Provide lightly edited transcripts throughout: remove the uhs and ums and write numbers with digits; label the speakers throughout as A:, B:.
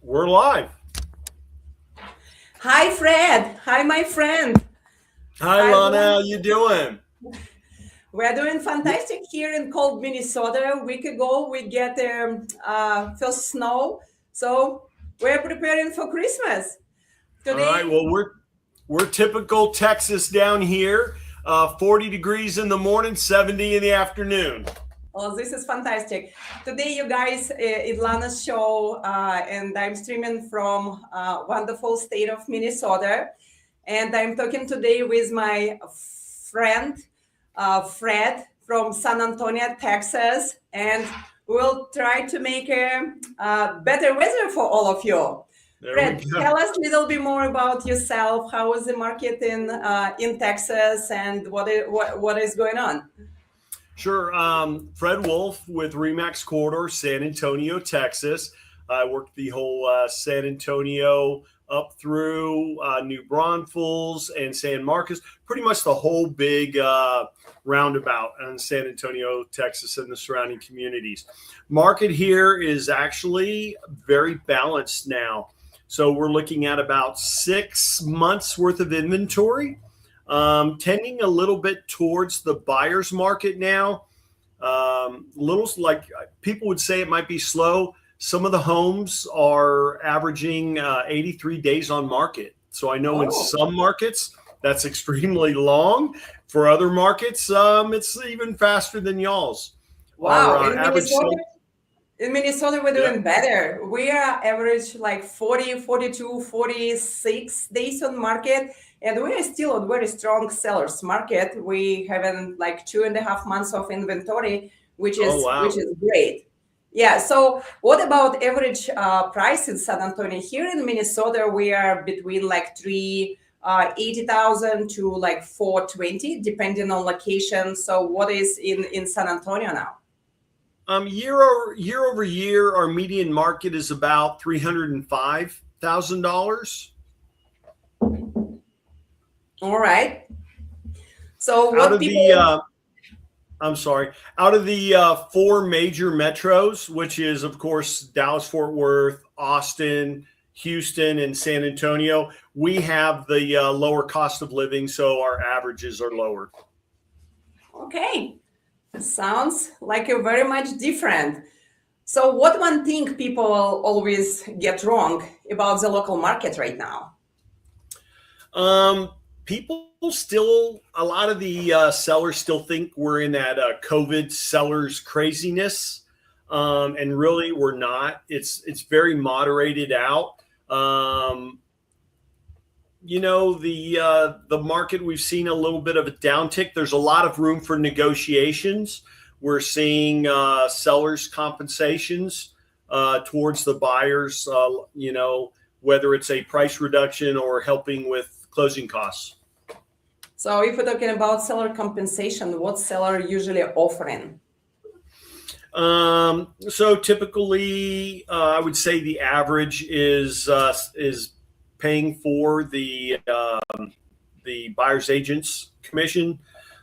A: We're live.
B: Hi, Fred. Hi, my friend.
A: Hi,
B: I
A: Lana.
B: want.
A: How you doing?
B: We're doing fantastic here in cold Minnesota. A week ago, we get first snow, so we're preparing for Christmas
A: All right.
B: today.
A: Well, we're typical Texas down here. 40 degrees in the morning, 70 in the afternoon.
B: Oh, this is fantastic. Today, you guys, it's Lana's show, and I'm streaming from wonderful state of Minnesota. And I'm talking today with my friend, Fred from San Antonio, Texas. And we'll try to make a better weather for all of you.
A: There we
B: Fred,
A: go.
B: tell us a little bit more about yourself. How is the market in Texas, and what is going on?
A: Sure. Fred Wulff with Remax Corridor, San Antonio, Texas. I worked the whole San Antonio up through New Braunfels and San Marcos, pretty much the whole big roundabout in San Antonio, Texas, and the surrounding communities. Market here is actually very balanced now. So we're looking at about 6 months worth of inventory, tending a little bit towards the buyer's market now. Little like people would say it might be slow. Some of the homes are averaging 83 days on market. So I know in
B: Oh,
A: some markets that's extremely long. For other markets, it's even faster than y'all's. Our
B: wow. In
A: average
B: Minnesota,
A: sale,
B: we're
A: yeah.
B: doing better. We are average like 40, 42, 46 days on market. And we are still a very strong sellers market. We have like 2.5 months of inventory, which
A: Oh
B: is
A: wow.
B: which is great. Yeah. So what about average price in San Antonio? Here in Minnesota, we are between like 380,000 to like 420, depending on location. So what is in San Antonio now?
A: Year over year, our median market is about $305,000.
B: All right. So
A: Out
B: what
A: of the
B: people.
A: I'm sorry, out of the four major metros, which is, of course, Dallas, Fort Worth, Austin, Houston, and San Antonio, we have the lower cost of living, so our averages are lower.
B: Okay, sounds like a very much different. So what one thing people always get wrong about the local market right now?
A: People still, a lot of the sellers still think we're in that COVID sellers craziness, and really we're not. It's very moderated out. Um, the market, we've seen a little bit of a downtick. There's a lot of room for negotiations. We're seeing sellers compensations towards the buyers, whether it's a price reduction or helping with closing costs.
B: So if we're talking about seller compensation, what seller usually offering?
A: So typically, I would say the average is paying for the buyer's agent's commission,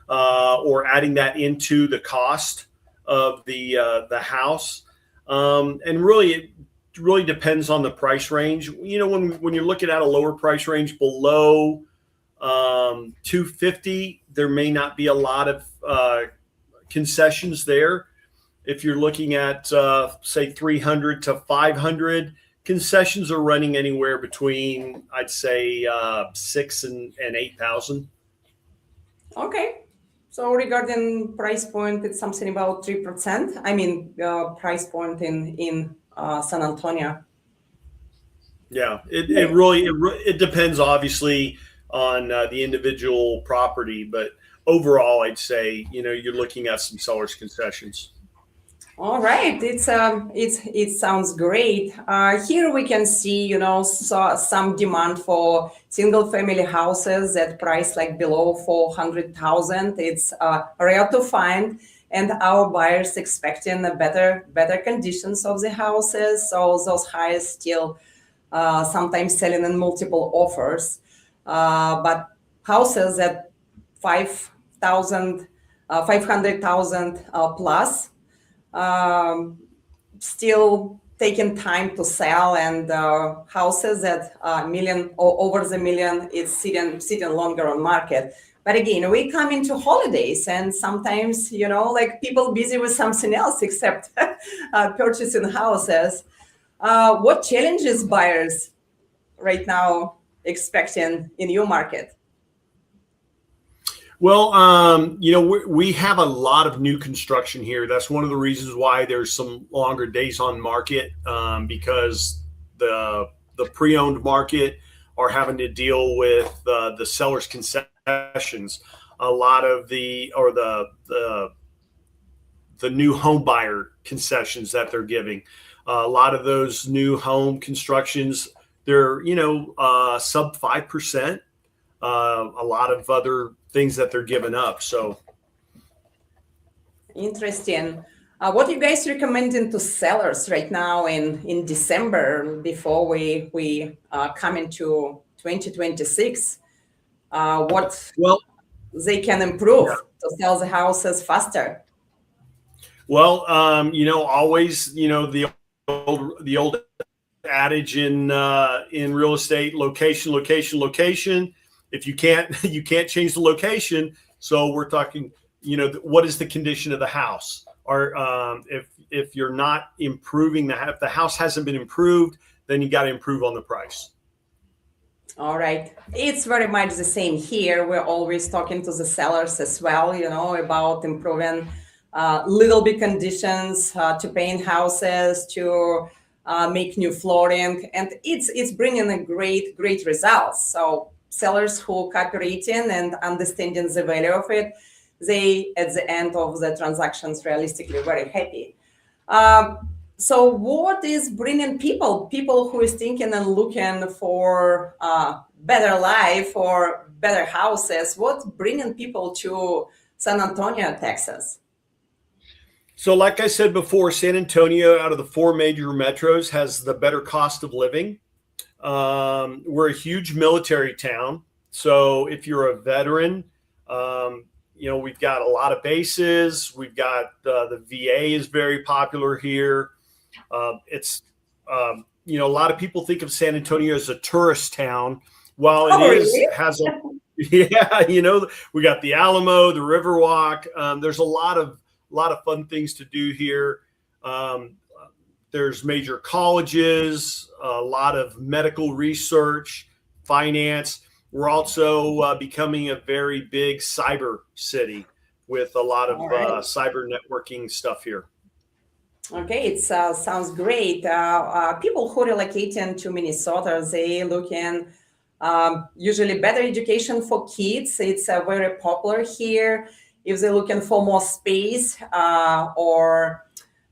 A: or adding that into the cost of the house. And really, it really depends on the price range. When you're looking at a lower price range below 250, there may not be a lot of concessions there. If you're looking at say 300 to 500, concessions are running anywhere between, I'd say, 6 and 8,000.
B: Okay. So regarding price point, it's something about 3%. I mean, price point in San Antonio.
A: Yeah, it
B: Great.
A: really it depends obviously on the individual property, but overall, I'd say you're looking at some sellers concessions.
B: All right, it sounds great. Here we can see, some demand for single family houses that price like below 400,000. It's rare to find, and our buyers expecting a better conditions of the houses. So those highs still sometimes selling in multiple offers, but houses at 5,000, 500,000 plus, um, still taking time to sell, and houses at million or over the million is sitting longer on market. But again, we come into holidays, and sometimes, like people busy with something else except purchasing houses. What challenges buyers right now expecting in your market?
A: Well, we have a lot of new construction here. That's one of the reasons why there's some longer days on market, because the pre-owned market are having to deal with the seller's concessions. A lot of the new home buyer concessions that they're giving. A lot of those new home constructions, they're sub 5%. A lot of other things that they're giving up. So
B: interesting. What are you guys recommending to sellers right now in December before we come into 2026? What they can improve to sell the houses faster?
A: Well, always, the old adage in real estate: location, location, location. If you can't change the location. So we're talking, what is the condition of the house? Or if you're not improving if the house hasn't been improved, then you got to improve on the price.
B: All right. It's very much the same here. We're always talking to the sellers as well, about improving little bit conditions, to paint houses, to make new flooring, and it's bringing a great results. So sellers who cooperating and understanding the value of it, they at the end of the transactions realistically very happy. So what is bringing people who is thinking and looking for better life or better houses? What's bringing people to San Antonio, Texas?
A: So like I said before, San Antonio, out of the 4 major metros, has the better cost of living. We're a huge military town. So if you're a veteran, we've got a lot of bases. We've got the VA is very popular here. It's, a lot of people think of San Antonio as a tourist town. While it has a, we got the Alamo, the Riverwalk. There's a lot of fun things to do here. There's major colleges, a lot of medical research, finance. We're also becoming a very big cyber city with a lot of cyber networking stuff here.
B: Okay, it sounds great. People who relocating to Minnesota, they looking usually better education for kids. It's very popular here. If they're looking for more space, or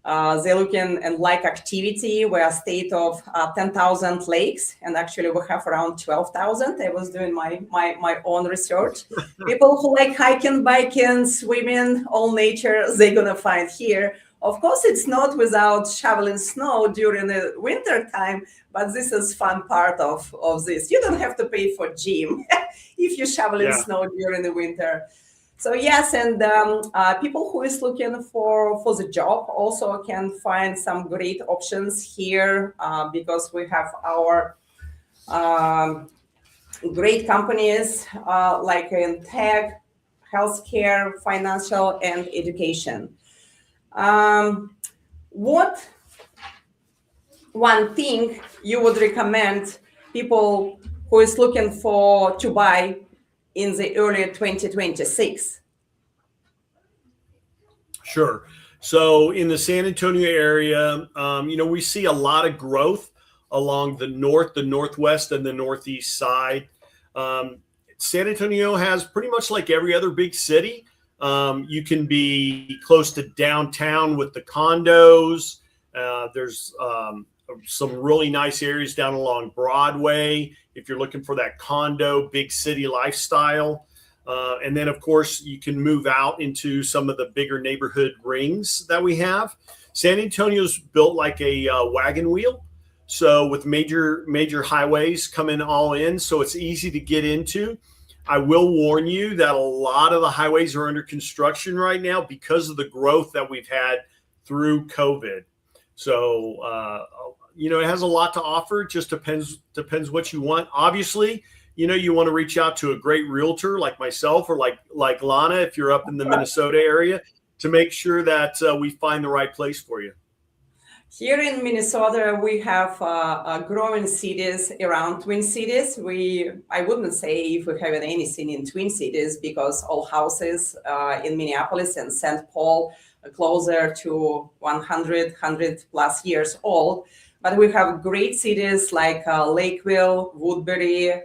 B: they're looking and like activity, we're a state of 10,000 lakes, and actually we have around 12,000. I was doing my own research. People who like hiking, biking, swimming, all nature, they're gonna find here. Of course, it's not without shoveling snow during the winter time, but this is fun part of this. You don't have to pay for gym if you're shoveling snow during the winter. So yes, and people who is looking for the job also can find some great options here, because we have our great companies like in tech, healthcare, financial, and education. What one thing you would recommend people who is looking to buy in the early 2026?
A: Sure. So in the San Antonio area, we see a lot of growth along the north, the northwest, and the northeast side. San Antonio has pretty much like every other big city. You can be close to downtown with the condos. There's some really nice areas down along Broadway if you're looking for that condo, big city lifestyle. And then, of course, you can move out into some of the bigger neighborhood rings that we have. San Antonio's built like a wagon wheel. So with major highways coming all in, so it's easy to get into. I will warn you that a lot of the highways are under construction right now because of the growth that we've had through COVID. So, it has a lot to offer. It just depends what you want. Obviously, you want to reach out to a great realtor like myself or like Lana, if you're up in the Minnesota area, to make sure that we find the right place for you.
B: Here in Minnesota, we have growing cities around Twin Cities. I wouldn't say if we have anything in Twin Cities because all houses in Minneapolis and St. Paul are closer to 100 plus years old. But we have great cities like Lakeville, Woodbury,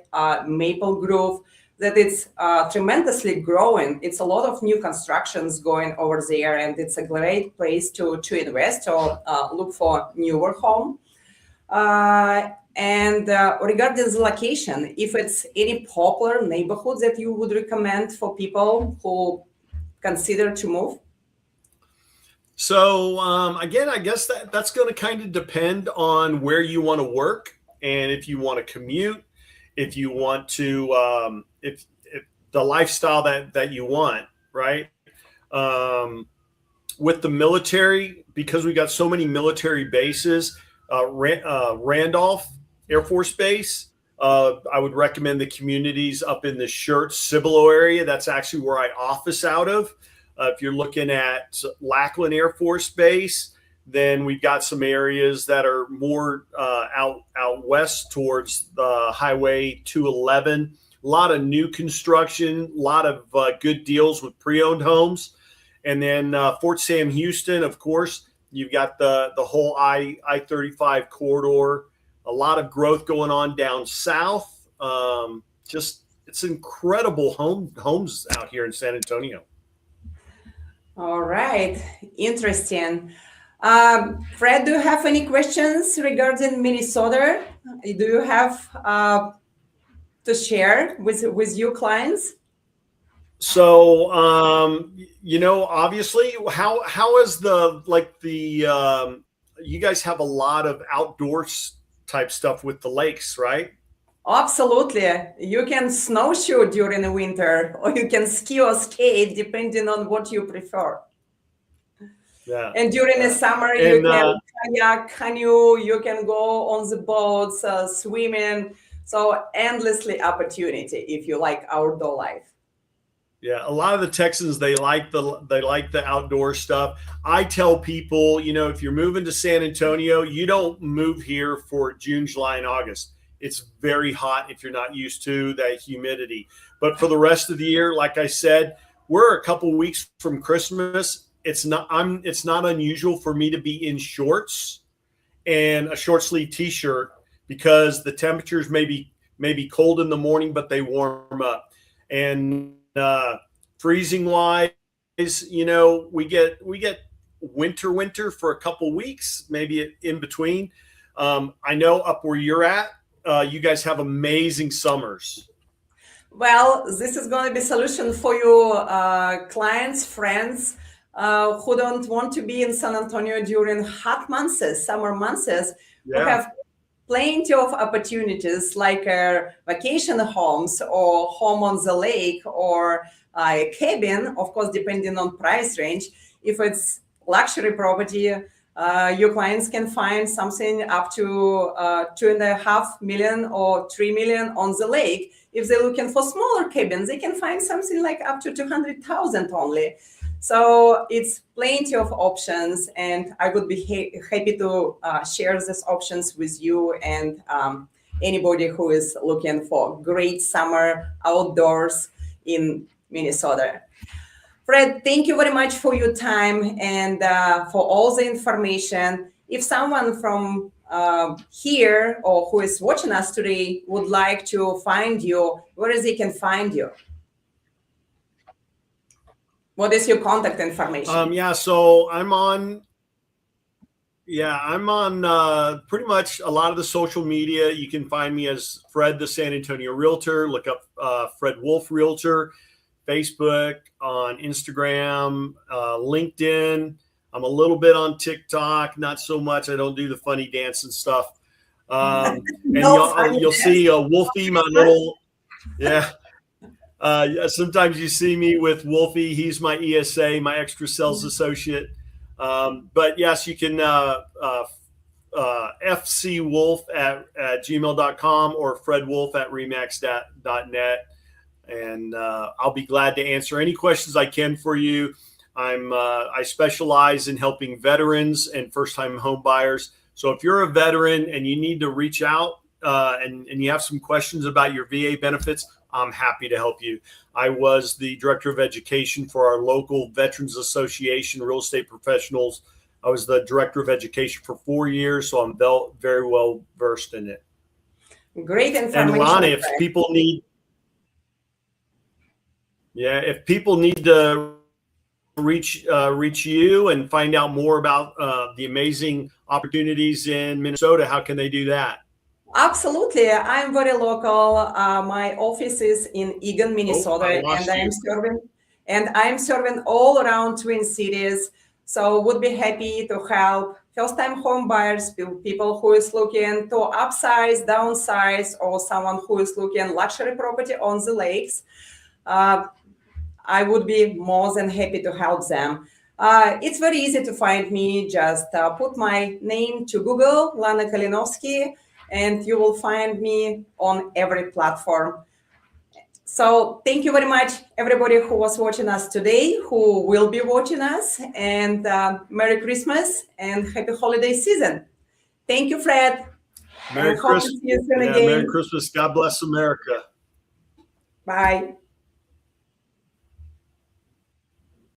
B: Maple Grove, that it's tremendously growing. It's a lot of new constructions going over there, and it's a great place to invest or look for newer home. And regarding the location, if it's any popular neighborhood that you would recommend for people who consider to move?
A: So again, I guess that's going to kind of depend on where you want to work and if you want to commute, if you want to, if the lifestyle that you want, right? With the military, because we got so many military bases, Randolph Air Force Base, I would recommend the communities up in the Cibolo area. That's actually where I office out of. If you're looking at Lackland Air Force Base, then we've got some areas that are more out west towards the Highway 211. A lot of new construction, a lot of good deals with pre-owned homes. And then Fort Sam Houston, of course, you've got the whole I-35 corridor. A lot of growth going on down south. It's incredible homes out here in San Antonio.
B: All right, interesting. Fred, do you have any questions regarding Minnesota? Do you have to share with your clients?
A: So, obviously, how is you guys have a lot of outdoors type stuff with the lakes, right?
B: Absolutely. You can snowshoe during the winter, or you can ski or skate, depending on what you prefer.
A: Yeah.
B: And during the summer, you can kayak, canoe, you can go on the boats, swimming. So endlessly opportunity if you like outdoor life.
A: Yeah, a lot of the Texans, they like the outdoor stuff. I tell people, if you're moving to San Antonio, you don't move here for June, July, and August. It's very hot if you're not used to that humidity. But for the rest of the year, like I said, we're a couple weeks from Christmas. It's not unusual for me to be in shorts and a short sleeve t-shirt because the temperatures may be cold in the morning, but they warm up. And freezing wise, we get winter for a couple weeks, maybe in between. I know up where you're at, you guys have amazing summers.
B: Well, this is going to be a solution for your clients, friends who don't want to be in San Antonio during hot months, summer months.
A: Yeah.
B: We have plenty of opportunities like vacation homes or home on the lake or a cabin, of course, depending on price range. If it's luxury property, your clients can find something up to $2.5 million or $3 million on the lake. If they're looking for smaller cabins, they can find something like up to $200,000 only. So it's plenty of options, and I would be happy to share these options with you and anybody who is looking for great summer outdoors in Minnesota. Fred, thank you very much for your time and for all the information. If someone from here or who is watching us today would like to find you, where is they can find you? What is your contact information?
A: So I'm on pretty much a lot of the social media. You can find me as Fred the San Antonio Realtor. Look up Fred Wulff Realtor, Facebook, on Instagram, LinkedIn. I'm a little bit on TikTok, not so much. I don't do the funny dance and stuff. And you'll see Wolfie, my little, sometimes you see me with Wolfie. He's my ESA, my extra sales associate. But yes, you can fcwulff at gmail.com or fredwulff@remax.net. And I'll be glad to answer any questions I can for you. I specialize in helping veterans and first-time home buyers. So if you're a veteran and you need to reach out and you have some questions about your VA benefits, I'm happy to help you. I was the director of education for our local Veterans Association, Real Estate Professionals. I was the director of education for 4 years, so I'm very well versed in it.
B: Great information.
A: And Lana, if people need to reach you and find out more about the amazing opportunities in Minnesota, how can they do that?
B: Absolutely. I'm very local. My office is in Eagan, Minnesota, and I'm serving all around Twin Cities. So would be happy to help first-time home buyers, people who is looking to upsize, downsize, or someone who is looking luxury property on the lakes. I would be more than happy to help them. It's very easy to find me. Just put my name to Google, Lana Kalinowski, and you will find me on every platform. So thank you very much, everybody who was watching us today, who will be watching us, and Merry Christmas and Happy Holiday season. Thank you, Fred.
A: Merry Christmas.
B: Hope to see you soon again.
A: Merry Christmas. God bless America.
B: Bye.